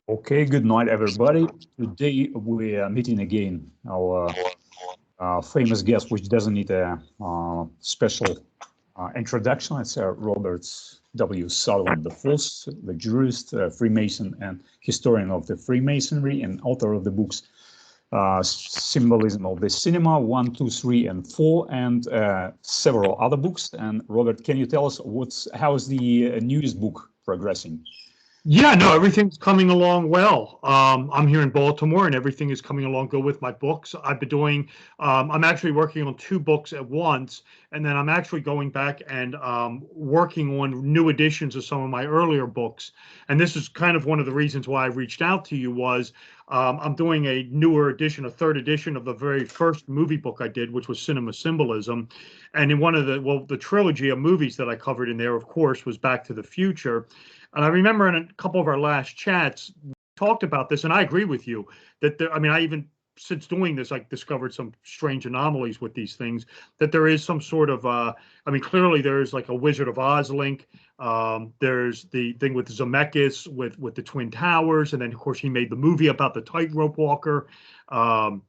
Okay, good night, everybody. Today we are meeting again our famous guest, which doesn't need a special introduction. It's Robert W. Salливan IV, the jurist, Freemason, and historian of the Freemasonry, and author of the books Symbolism of the Cinema 1, 2, 3, and 4, and several other books. And Robert, can you tell us how is the newest book progressing? Yeah, no, everything's coming along well. I'm here in Baltimore and everything is coming along good with my books. I've been doing, I'm actually working on 2 books at once, and then I'm actually going back and working on new editions of some of my earlier books. And this is kind of one of the reasons why I reached out to you was I'm doing a newer edition, a 3rd edition of the very first movie book I did, which was Cinema Symbolism. And in one of the trilogy of movies that I covered in there, of course, was Back to the Future. And I remember in a couple of our last chats, we talked about this, and I agree with you that I even since doing this, I discovered some strange anomalies with these things, that there is some sort of, clearly there's like a Wizard of Oz link. There's the thing with Zemeckis with the Twin Towers. And then, of course, he made the movie about the tightrope walker. And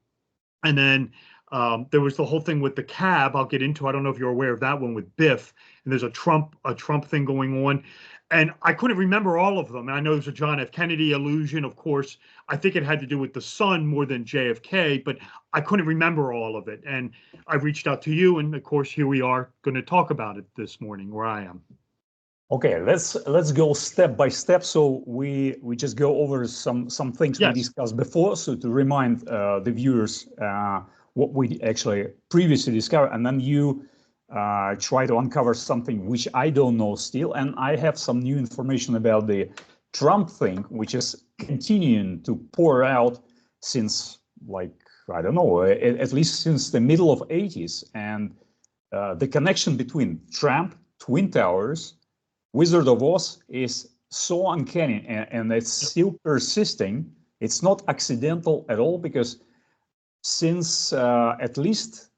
then there was the whole thing with the cab. I'll get into, I don't know if you're aware of that one with Biff. And there's a Trump thing going on. And I couldn't remember all of them. And I know there's a John F. Kennedy allusion, of course. I think it had to do with the sun more than JFK, but I couldn't remember all of it. And I reached out to you, and of course, here we are going to talk about it this morning, where I am. Okay, let's go step by step. So we just go over some things we discussed before. So to remind the viewers what we actually previously discovered, and then you try to uncover something which I don't know still. And I have some new information about the Trump thing, which is continuing to pour out since, like, I don't know, at least since the middle of 80s. And the connection between Trump, Twin Towers, Wizard of Oz is so uncanny, and it's still persisting. It's not accidental at all, because since at least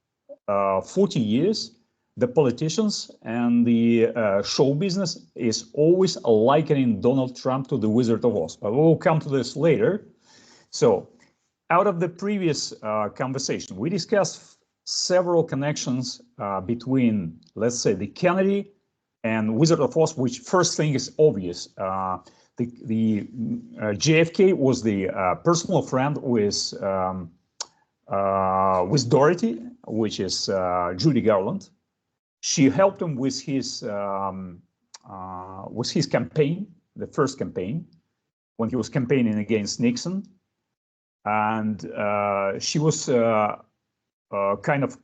40 years, the politicians and the show business is always likening Donald Trump to the Wizard of Oz. But we'll come to this later. So out of the previous conversation, we discussed several connections between, let's say, the Kennedy and Wizard of Oz, which first thing is obvious. The JFK was the personal friend with Dorothy, which is Judy Garland. She helped him with his campaign, the first campaign, when he was campaigning against Nixon, and she was kind of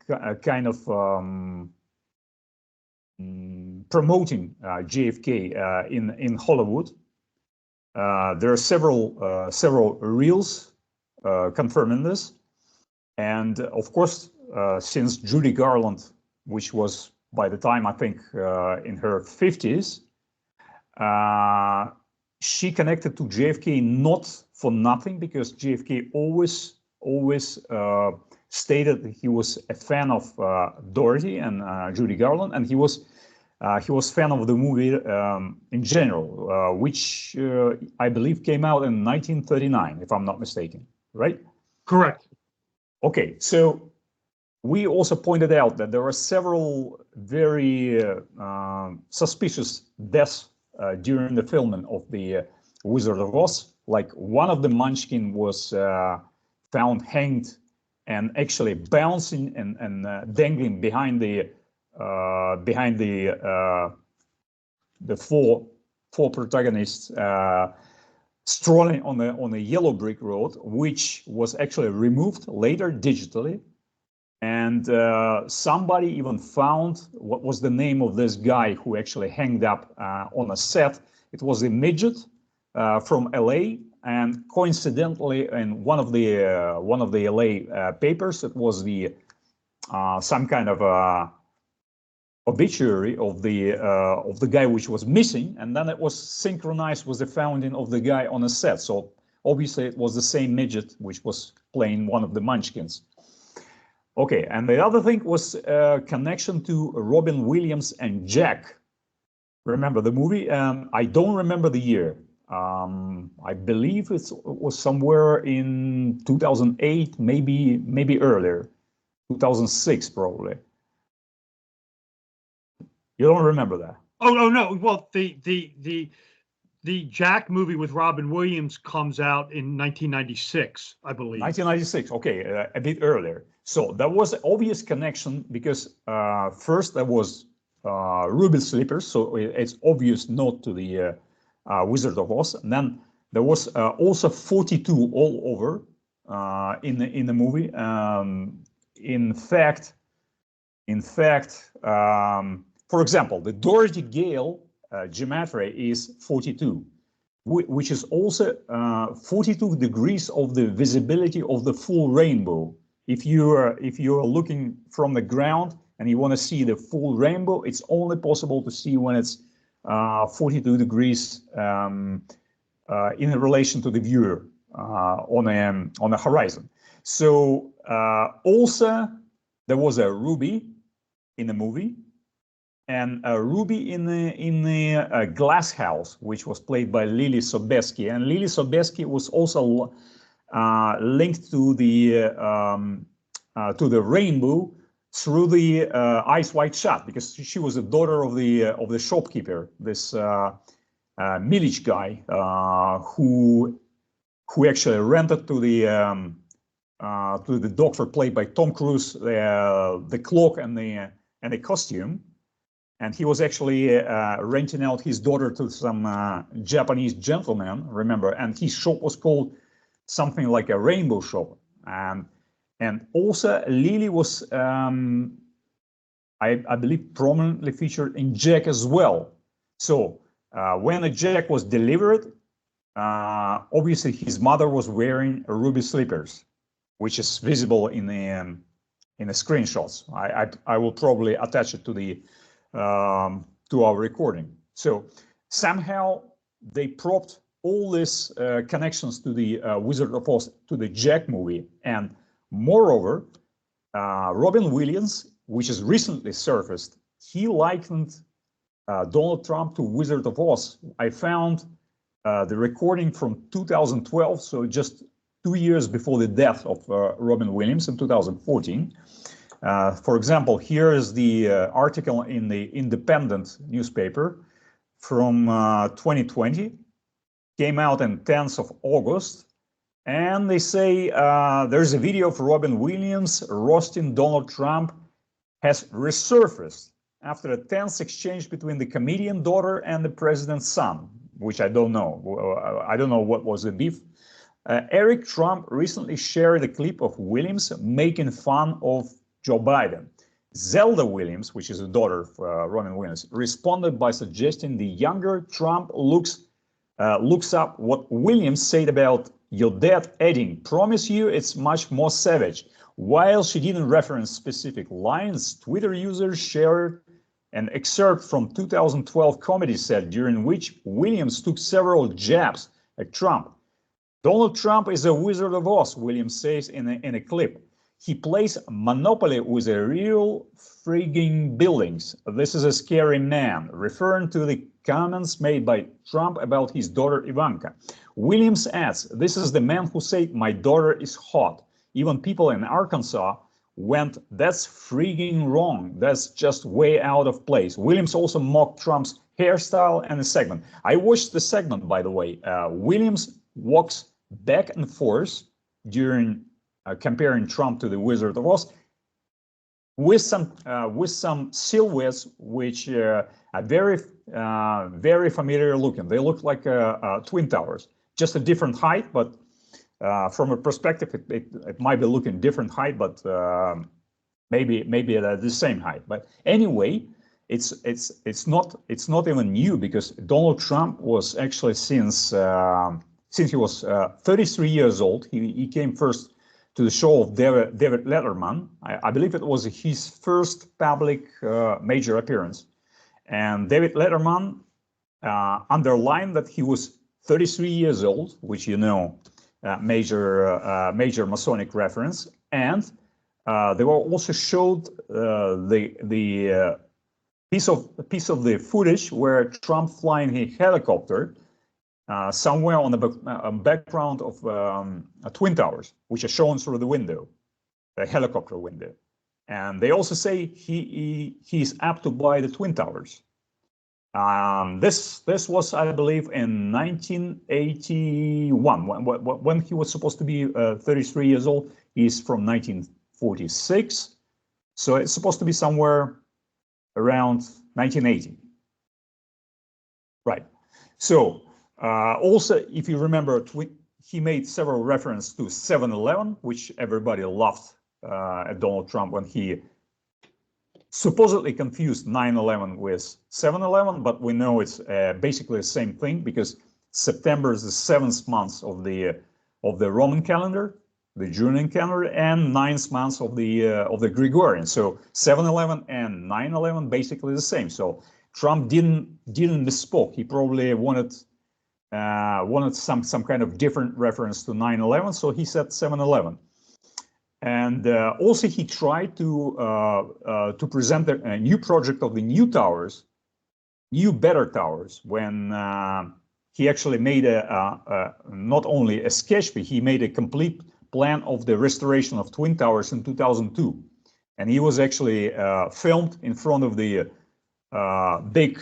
promoting JFK in Hollywood. There are several reels confirming this, and of course, since Judy Garland, which was by the time I think in her 50s, she connected to JFK not for nothing, because JFK always stated that he was a fan of Dorothy and Judy Garland, and he was fan of the movie in general, which I believe came out in 1939, if I'm not mistaken, right? Correct. Okay, so we also pointed out that there are several very suspicious deaths during the filming of the Wizard of Oz. Like, one of the Munchkin was found hanged and actually bouncing and dangling behind the four protagonists, strolling on a yellow brick road, which was actually removed later digitally. And somebody even found what was the name of this guy who actually hanged up on a set. It was a midget from LA, and coincidentally, in one of the LA papers, it was the some kind of obituary of the guy which was missing, and then it was synchronized with the finding of the guy on a set. So obviously, it was the same midget which was playing one of the Munchkins. Okay, and the other thing was connection to Robin Williams and Jack. Remember the movie? I don't remember the year. I believe it was somewhere in 2008, maybe earlier, 2006 probably. You don't remember that? Oh no. Well, the Jack movie with Robin Williams comes out in 1996, I believe. 1996. Okay, a bit earlier. So there was an obvious connection because first there was ruby slippers, so it's obvious nod to the Wizard of Oz. And then there was also 42 all over in the movie. In fact, for example, the Dorothy Gale geometry is 42, which is also 42 degrees of the visibility of the full rainbow. If you are looking from the ground and you want to see the full rainbow, it's only possible to see when it's 42 degrees in relation to the viewer on a horizon. So also there was a ruby in the movie, and a ruby in the glass house, which was played by Lily Sobieski, and Lily Sobieski was also linked to the rainbow through the Eyes Wide Shut, because she was the daughter of the shopkeeper, this Milic guy, who actually rented to the doctor played by Tom Cruise the cloak and the costume. And he was actually renting out his daughter to some Japanese gentleman, remember? And his shop was called something like a rainbow shop. And also Lily was, I believe, prominently featured in Jack as well. So when a Jack was delivered, obviously his mother was wearing ruby slippers, which is visible in the screenshots. I will probably attach it to the to our recording. So somehow they propped all these connections to the Wizard of Oz, to the Jack movie. And moreover, Robin Williams, which has recently surfaced, he likened Donald Trump to Wizard of Oz. I found the recording from 2012, so just 2 years before the death of Robin Williams in 2014. For example, here is the article in the Independent newspaper from 2020, came out on 10th of August, and they say there's a video of Robin Williams roasting Donald Trump has resurfaced after a tense exchange between the comedian daughter and the president's son, which I don't know. I don't know what was the beef. Eric Trump recently shared a clip of Williams making fun of Joe Biden. Zelda Williams, which is the daughter of Robin Williams, responded by suggesting the younger Trump looks up what Williams said about your dad, adding, "Promise you it's much more savage." While she didn't reference specific lines, Twitter users shared an excerpt from 2012 comedy set during which Williams took several jabs at Trump. Donald Trump is a Wizard of Oz, Williams says in a clip. He plays Monopoly with a real frigging buildings. This is a scary man, referring to the comments made by Trump about his daughter Ivanka. Williams adds, "This is the man who said my daughter is hot. Even people in Arkansas went, that's frigging wrong. That's just way out of place." Williams also mocked Trump's hairstyle and the segment. I watched the segment, by the way. Williams walks back and forth during comparing Trump to the Wizard of Oz, with some silhouettes which are very familiar looking. They look like twin towers, just a different height, but from a perspective, it might be looking different height, but maybe at the same height. But anyway, it's not even new, because Donald Trump was actually since he was 33 years old. He came first to the show of David Letterman. I believe it was his first public major appearance. And David Letterman underlined that he was 33 years old, which, you know, major Masonic reference. And they were also showed the piece of the footage where Trump flying a helicopter somewhere on the background of Twin Towers, which are shown through the window, the helicopter window. And they also say he's apt to buy the Twin Towers. This was, I believe, in 1981, when he was supposed to be 33 years old. He's from 1946, so it's supposed to be somewhere around 1980. Right. So also, if you remember, he made several references to 7-Eleven, which everybody loved at Donald Trump when he supposedly confused 9/11 with 7/11, but we know it's basically the same thing, because September is the 7th month of the Roman calendar, the Julian calendar, and 9th month of the Gregorian. So 7/11 and 9/11 basically the same. So Trump didn't misspoke. He probably wanted some kind of different reference to 9/11, so he said 7/11. And also he tried to present a new project of the new towers, new better towers, when he actually made not only a sketch, but he made a complete plan of the restoration of Twin Towers in 2002. And he was actually filmed in front of the big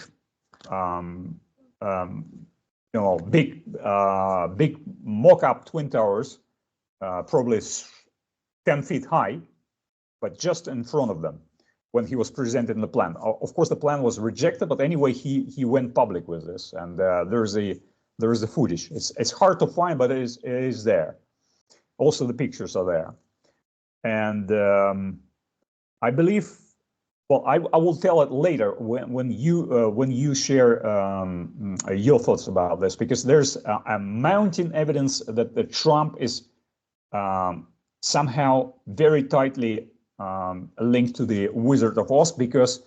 mock-up Twin Towers, probably 10 feet high, but just in front of them when he was presenting the plan. Of course, the plan was rejected, but anyway, he went public with this, and there is the footage. It's hard to find, but it is there. Also, the pictures are there, and I believe. Well, I will tell it later when you share your thoughts about this, because there's a mounting evidence that Trump is somehow very tightly linked to the Wizard of Oz, because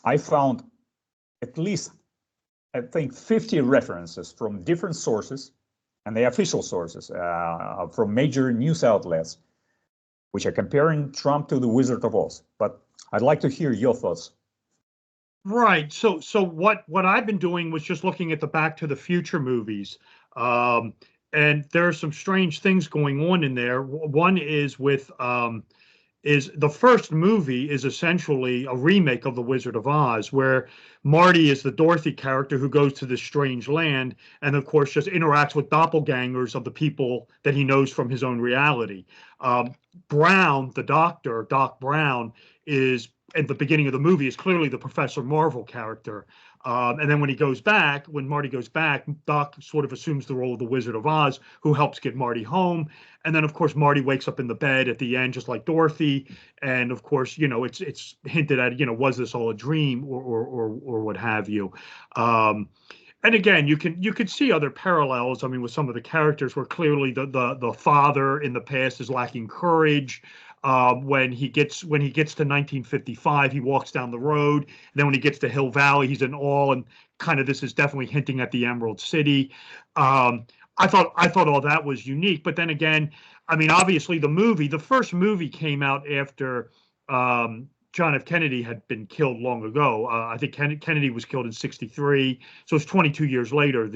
I found at least, I think, 50 references from different sources, and the official sources from major news outlets, which are comparing Trump to the Wizard of Oz. But I'd like to hear your thoughts. Right. So what I've been doing was just looking at the Back to the Future movies. And there are some strange things going on in there. One is with is the first movie is essentially a remake of The Wizard of Oz, where Marty is the Dorothy character who goes to this strange land and, of course, just interacts with doppelgangers of the people that he knows from his own reality. Brown, the doctor, Doc Brown, is at the beginning of the movie is clearly the Professor Marvel character. And then when Marty goes back, Doc sort of assumes the role of the Wizard of Oz, who helps get Marty home. And then, of course, Marty wakes up in the bed at the end, just like Dorothy. And of course, it's hinted at, was this all a dream or what have you? And again, you could see other parallels. I mean, with some of the characters where clearly the father in the past is lacking courage. When he gets to 1955, he walks down the road. And then when he gets to Hill Valley, he's in awe, and kind of this is definitely hinting at the Emerald City. I thought all that was unique, but then again, I mean, obviously the first movie came out after John F. Kennedy had been killed long ago. I think Kennedy was killed in '63, so it's 22 years later.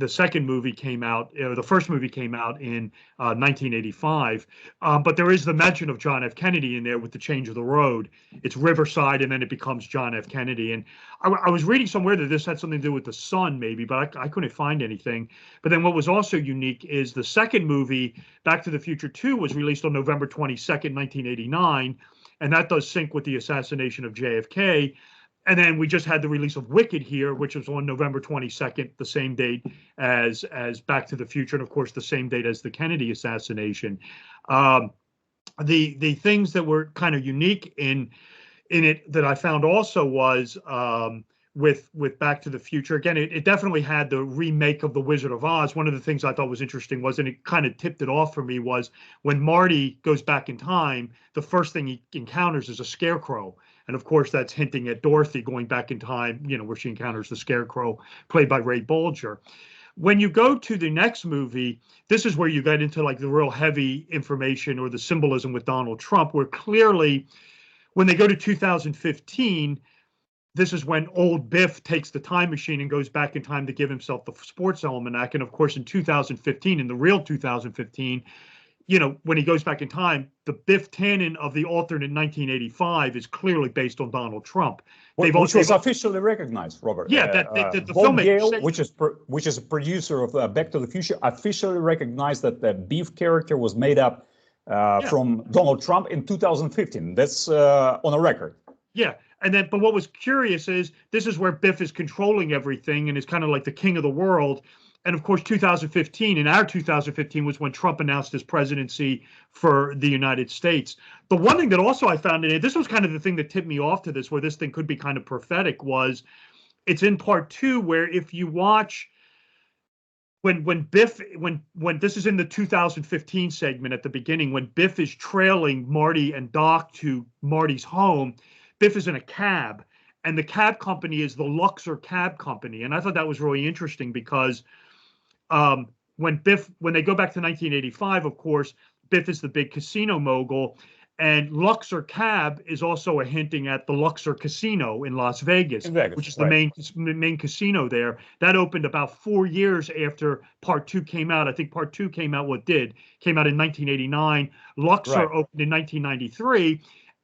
The second movie came out, the first movie came out in 1985, but there is the mention of John F. Kennedy in there with the change of the road. It's Riverside, and then it becomes John F. Kennedy. And I was reading somewhere that this had something to do with the sun, maybe, but I couldn't find anything. But then what was also unique is the second movie, Back to the Future 2, was released on November 22nd, 1989, and that does sync with the assassination of JFK. And then we just had the release of Wicked here, which was on November 22nd, the same date as Back to the Future, and of course the same date as the Kennedy assassination. The things that were kind of unique in it that I found also was with Back to the Future. Again, it definitely had the remake of The Wizard of Oz. One of the things I thought was interesting was, and it kind of tipped it off for me, was when Marty goes back in time, the first thing he encounters is a scarecrow. And of course, that's hinting at Dorothy going back in time, where she encounters the Scarecrow, played by Ray Bolger. When you go to the next movie, this is where you get into like the real heavy information or the symbolism with Donald Trump, where clearly when they go to 2015, this is when old Biff takes the time machine and goes back in time to give himself the sports almanac. And of course, in 2015, in the real 2015, when he goes back in time, the Biff Tannen of the alternate 1985 is clearly based on Donald Trump. Which was officially recognized, Robert. Yeah, the Bob filmmaker, Gale, which is a producer of Back to the Future, officially recognized that the Biff character was made up from Donald Trump in 2015. That's on a record. Yeah. But what was curious is this is where Biff is controlling everything and is kind of like the king of the world. And of course, 2015, in our 2015, was when Trump announced his presidency for the United States. The one thing that also I found in it, this was kind of the thing that tipped me off to this, where this thing could be kind of prophetic, was it's in part 2, where if you watch when this is in the 2015 segment at the beginning, when Biff is trailing Marty and Doc to Marty's home, Biff is in a cab, and the cab company is the Luxor Cab Company. And I thought that was really interesting because when they go back to 1985, of course, Biff is the big casino mogul, and Luxor Cab is also hinting at the Luxor Casino in Las Vegas, which is the main casino there. That opened about 4 years after Part 2 came out. I think Part 2 came out in 1989. Luxor opened in 1993.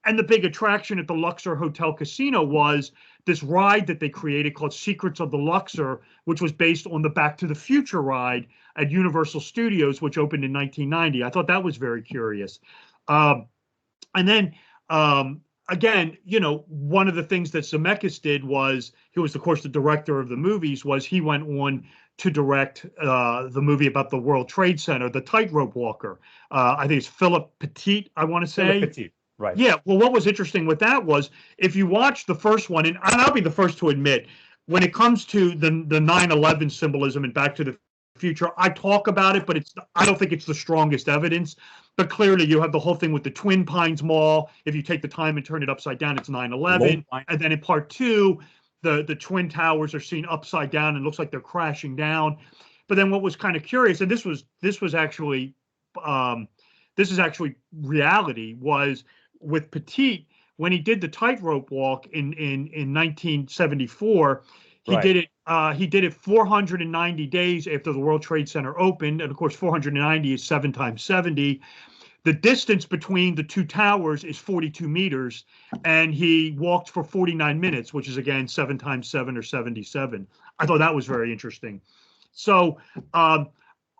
And the big attraction at the Luxor Hotel Casino was this ride that they created called Secrets of the Luxor, which was based on the Back to the Future ride at Universal Studios, which opened in 1990. I thought that was very curious. And then, again, one of the things that Zemeckis did was, he was, of course, the director of the movies, was he went on to direct the movie about the World Trade Center, The Tightrope Walker. I think it's Philip Petit, I want to say. Philip Petit. Right. Yeah. Well, what was interesting with that was, if you watch the first one, and I'll be the first to admit, when it comes to the 9/11 symbolism in Back to the Future, I talk about it, but I don't think it's the strongest evidence. But clearly, you have the whole thing with the Twin Pines Mall. If you take the time and turn it upside down, it's 9/11. And then in part 2, the Twin Towers are seen upside down and looks like they're crashing down. But then what was kind of curious, and this is actually reality, was with Petit, when he did the tightrope walk in 1974, he did it 490 days after the World Trade Center opened, and of course 490 is 7 times 70. The distance between the two towers is 42 meters, and he walked for 49 minutes, which is again 7 times 7 or 77. I thought that was very interesting. So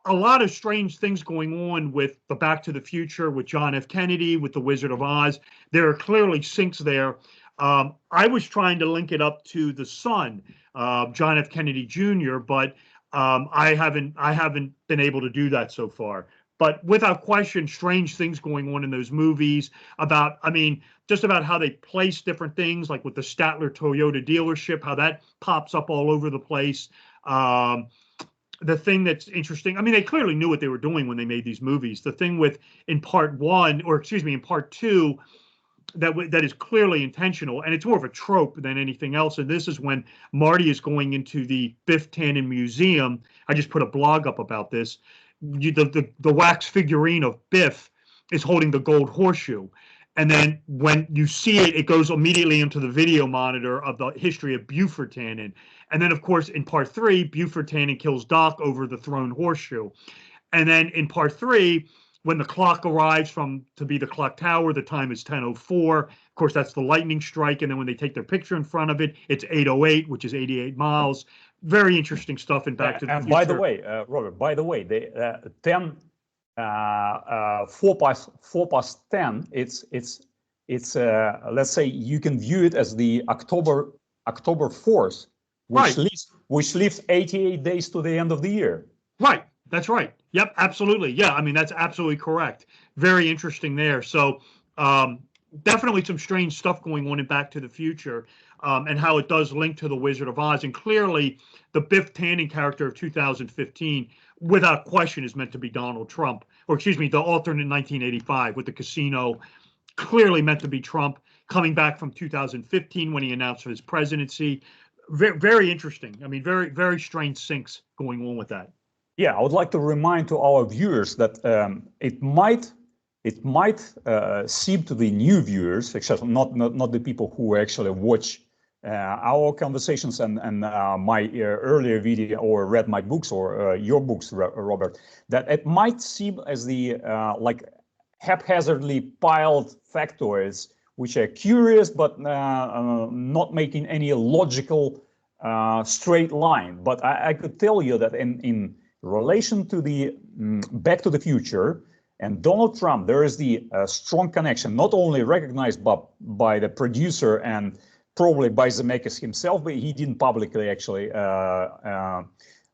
a lot of strange things going on with the Back to the Future, with John F. Kennedy, with the Wizard of Oz. There are clearly syncs there. I was trying to link it up to the son, John F. Kennedy Jr., but I haven't been able to do that so far. But without question, strange things going on in those movies just about how they place different things, like with the Statler Toyota dealership, how that pops up all over the place. The thing that's interesting, they clearly knew what they were doing when they made these movies. The thing in part 2, that is clearly intentional, and it's more of a trope than anything else. And this is when Marty is going into the Biff Tannen Museum. I just put a blog up about this. The wax figurine of Biff is holding the gold horseshoe. And then when you see it, it goes immediately into the video monitor of the history of Buford Tannen. And then, of course, in part 3, Buford Tannen kills Doc over the thrown horseshoe. And then in part 3, when the clock arrives to be the clock tower, the time is 10:04. Of course, that's the lightning strike. And then when they take their picture in front of it, it's 8:08, which is 88 miles. Very interesting stuff in Back to the Future. And by the way, Robert, the 4 past 10, it's let's say you can view it as the October 4th, which leaves 88 days to the end of the year. Right. That's right. Yep, absolutely. Yeah, that's absolutely correct. Very interesting there. So definitely some strange stuff going on in Back to the Future, and how it does link to the Wizard of Oz. And clearly the Biff Tannen character of 2015, without question, is meant to be Donald Trump, or excuse me, the alternate 1985 with the casino, clearly meant to be Trump, coming back from 2015 when he announced his presidency. Very, very interesting. Very, very strange syncs going on with that. Yeah, I would like to remind to our viewers that it might seem to the new viewers, except not the people who actually watch our conversations and my earlier video, or read my books, or your books, Robert, that it might seem as the like haphazardly piled factoids, which are curious but not making any logical straight line. But I could tell you that in relation to the Back to the Future and Donald Trump, there is the strong connection, not only recognized by the producer and probably by Zemeckis himself, but he didn't publicly actually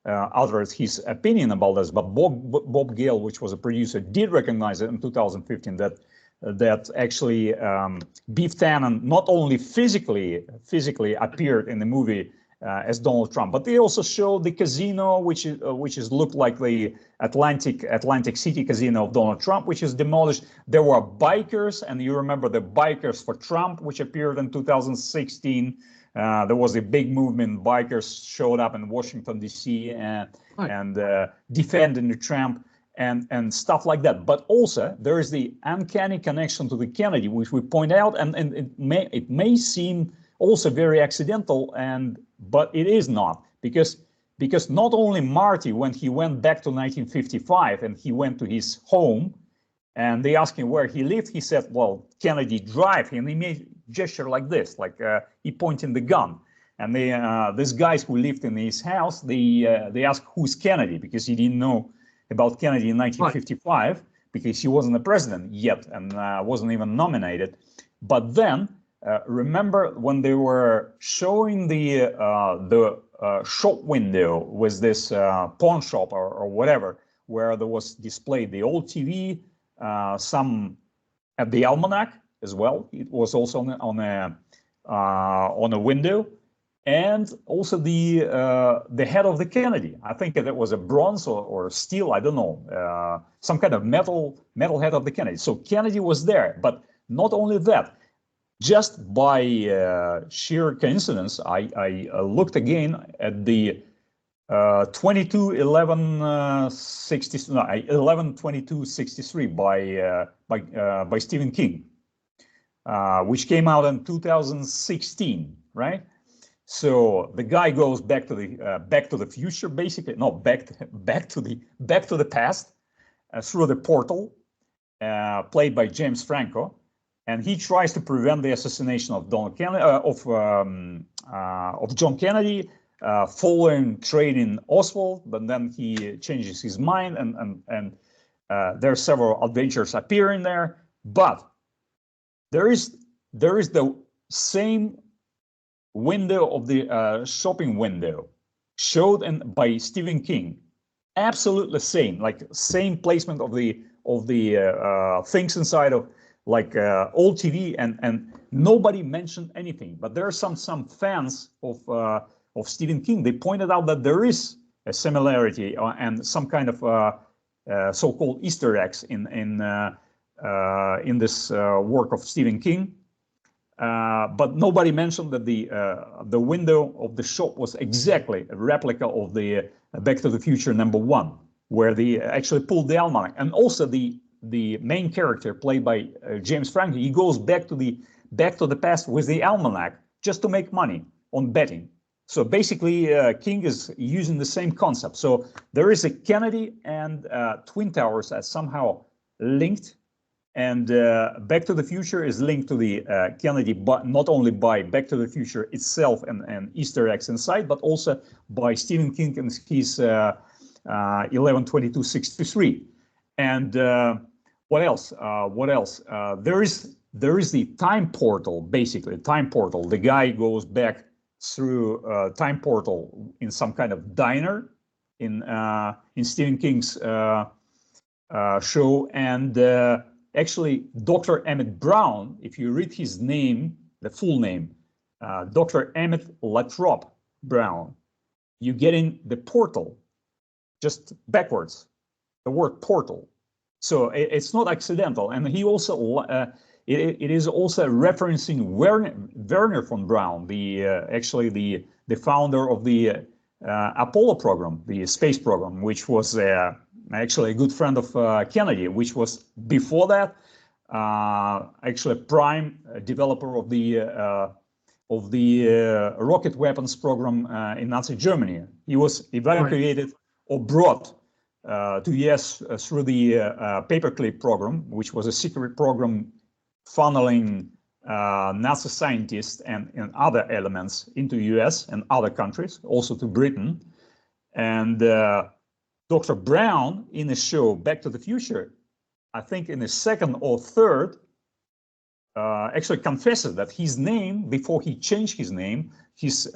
utter his opinion about this. But Bob Gale, which was a producer, did recognize it in 2015 that actually Beef Tannen not only physically appeared in the movie as Donald Trump, but they also showed the casino, which is looked like the Atlantic City casino of Donald Trump, which is demolished. There were bikers, and you remember the Bikers for Trump, which appeared in 2016. There was a big movement. Bikers showed up in Washington, D.C. and defending Trump and stuff like that. But also there is the uncanny connection to the Kennedy, which we point out, and it may seem also very accidental, but it is not, because not only Marty, when he went back to 1955 and he went to his home and they asked him where he lived, he said, well, Kennedy Drive, and he made a gesture like this, like he pointed the gun. And these guys who lived in his house, they asked who's Kennedy, because he didn't know about Kennedy in 1955, right, because he wasn't the president yet and wasn't even nominated. But then remember when they were showing the shop window with this pawn shop or whatever, where there was displayed the old TV, some at the almanac as well. It was also on a window, and also the head of the Kennedy. I think that it was a bronze or steel, I don't know, some kind of metal head of the Kennedy. So Kennedy was there, but not only that. Just by sheer coincidence, I looked again at the 11/22/63 by Stephen King, which came out in 2016, right? So the guy goes back to the future, basically. No, back to the past through the portal, played by James Franco. And he tries to prevent the assassination of Donald Kennedy, of John Kennedy, following trade in Oswald. But then he changes his mind, and there are several adventures appearing there. But there is the same window of the shopping window showed by Stephen King, absolutely same, like same placement of the things inside of, like old TV, and nobody mentioned anything. But there are some fans of Stephen King. They pointed out that there is a similarity and some kind of so-called Easter eggs in this work of Stephen King. But nobody mentioned that the window of the shop was exactly a replica of the Back to the Future #1, where they actually pulled the almanac, and also the main character played by James Franco, he goes back to the past with the almanac just to make money on betting. So basically, King is using the same concept. So there is a Kennedy and Twin Towers as somehow linked, and Back to the Future is linked to the Kennedy, but not only by Back to the Future itself and Easter eggs inside, but also by Stephen King and his 11/22/63. And what else? There is the time portal, basically time portal. The guy goes back through time portal in some kind of diner in Stephen King's show, and actually Dr. Emmett Brown, if you read his name, the full name, Dr. Emmett Latrobe Brown, you get in the portal just backwards, the word portal. So it's not accidental, and he also it is also referencing Werner von Braun, actually the founder of the Apollo program, the space program, which was actually a good friend of Kennedy, which was before that actually prime developer of of the rocket weapons program in Nazi Germany. He was evacuated or brought to US through the paperclip program, which was a secret program funneling Nazi scientists and other elements into US and other countries, also to Britain. And Dr. Brown, in the show Back to the Future, I think in the second or third, actually confesses that his name, before he changed his name, his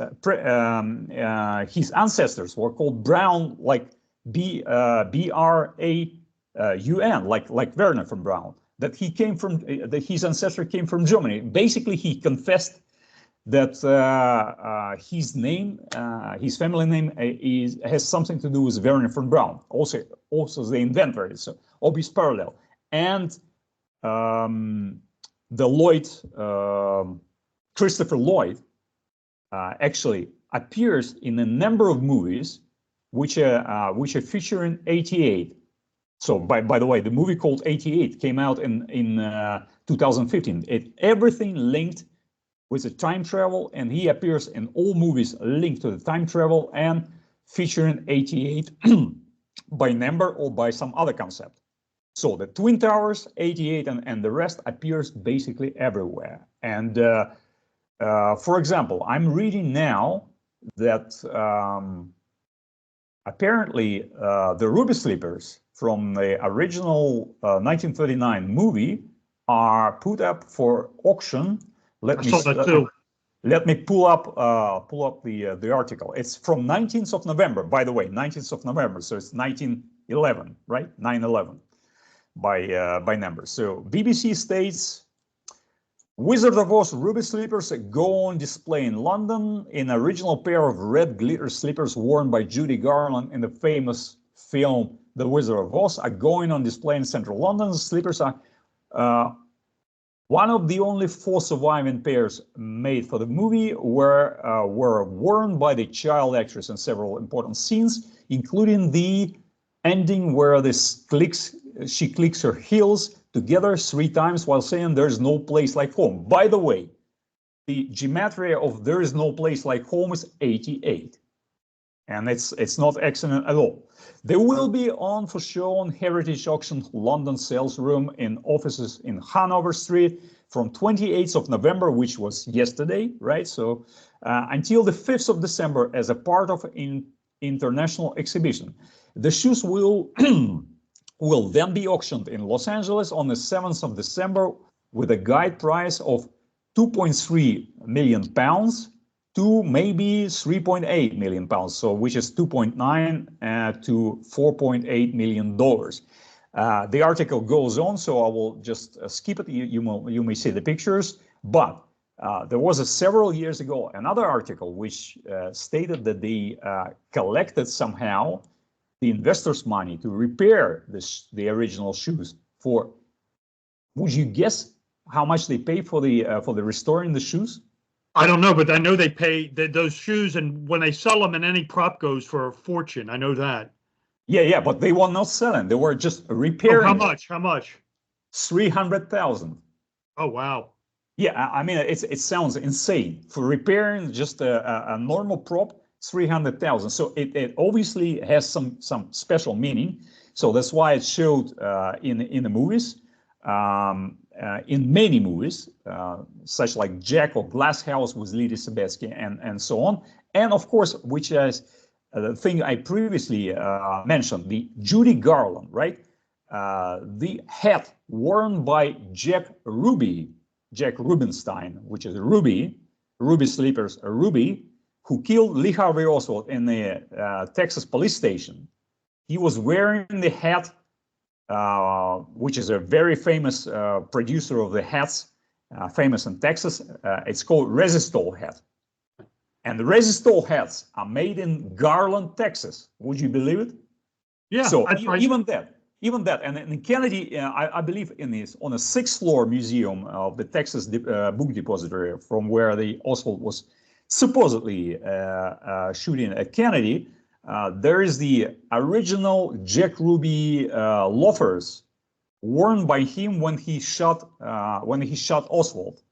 ancestors were called Brown, like B-R-A-U-N, like Werner von Braun. That he came from, that his ancestor came from Germany. Basically, he confessed that his name, his family name, has something to do with Werner von Braun, also the inventor. It's an obvious parallel. And the Lloyd, Christopher Lloyd, actually appears in a number of movies which are featuring 88. So, by the way, the movie called 88 came out in 2015. Everything linked with the time travel, and he appears in all movies linked to the time travel and featuring 88 by number or by some other concept. So the Twin Towers, 88, and the rest appears basically everywhere. And for example, I'm reading now that apparently the Ruby Slippers from the original 1939 movie are put up for auction. Let me pull up the article. It's from 19th of November, by the way, 19th of November. So it's 1911, right? 9/11 by numbers. So BBC states, Wizard of Oz Ruby Slippers go on display in London. An original pair of red glitter slippers worn by Judy Garland in the famous film The Wizard of Oz are going on display in central London. The slippers are one of the only 4 surviving pairs made for the movie, were worn by the child actress in several important scenes, including the ending where she clicks her heels together 3 times while saying "There's no place like home." By the way, the gematria of "There is no place like home" is 88. And it's not accident at all. They will be on for show on Heritage Auction London sales room in offices in Hanover Street from 28th of November, which was yesterday, right? So until the 5th of December as a part of an international exhibition. The shoes will will then be auctioned in Los Angeles on the 7th of December with a guide price of 2.3 million pounds. To maybe 3.8 million pounds, so which is 2.9 to 4.8 million dollars. The article goes on, so I will just skip it. You may see the pictures, but there was several years ago another article which stated that they collected somehow the investors' money to repair the original shoes for. Would you guess how much they paid for the restoring the shoes? I don't know, but I know they pay those shoes, and when they sell them, and any prop goes for a fortune. I know that. Yeah, but they were not selling; they were just repairing. Oh, how much? How much? 300,000. Oh, wow. Yeah, I mean it sounds insane for repairing just a normal prop. 300,000. So it obviously has some special meaning. So that's why it showed in the movies. In many movies, such like Jack or Glass House with Lily Sobieski and so on. And of course, which is the thing I previously mentioned, the Judy Garland, right? The hat worn by Jack Rubenstein, which is Ruby Slippers, Ruby, who killed Lee Harvey Oswald in the Texas police station. He was wearing the hat, which is a very famous producer of the hats, famous in Texas. It's called Resistol hat. And the Resistol hats are made in Garland, Texas. Would you believe it? Yeah. So even that, and in Kennedy, I believe on a 6th floor museum of the Texas Book Depository, from where the Oswald was supposedly shooting at Kennedy. There is the original Jack Ruby loafers worn by him when he shot Oswald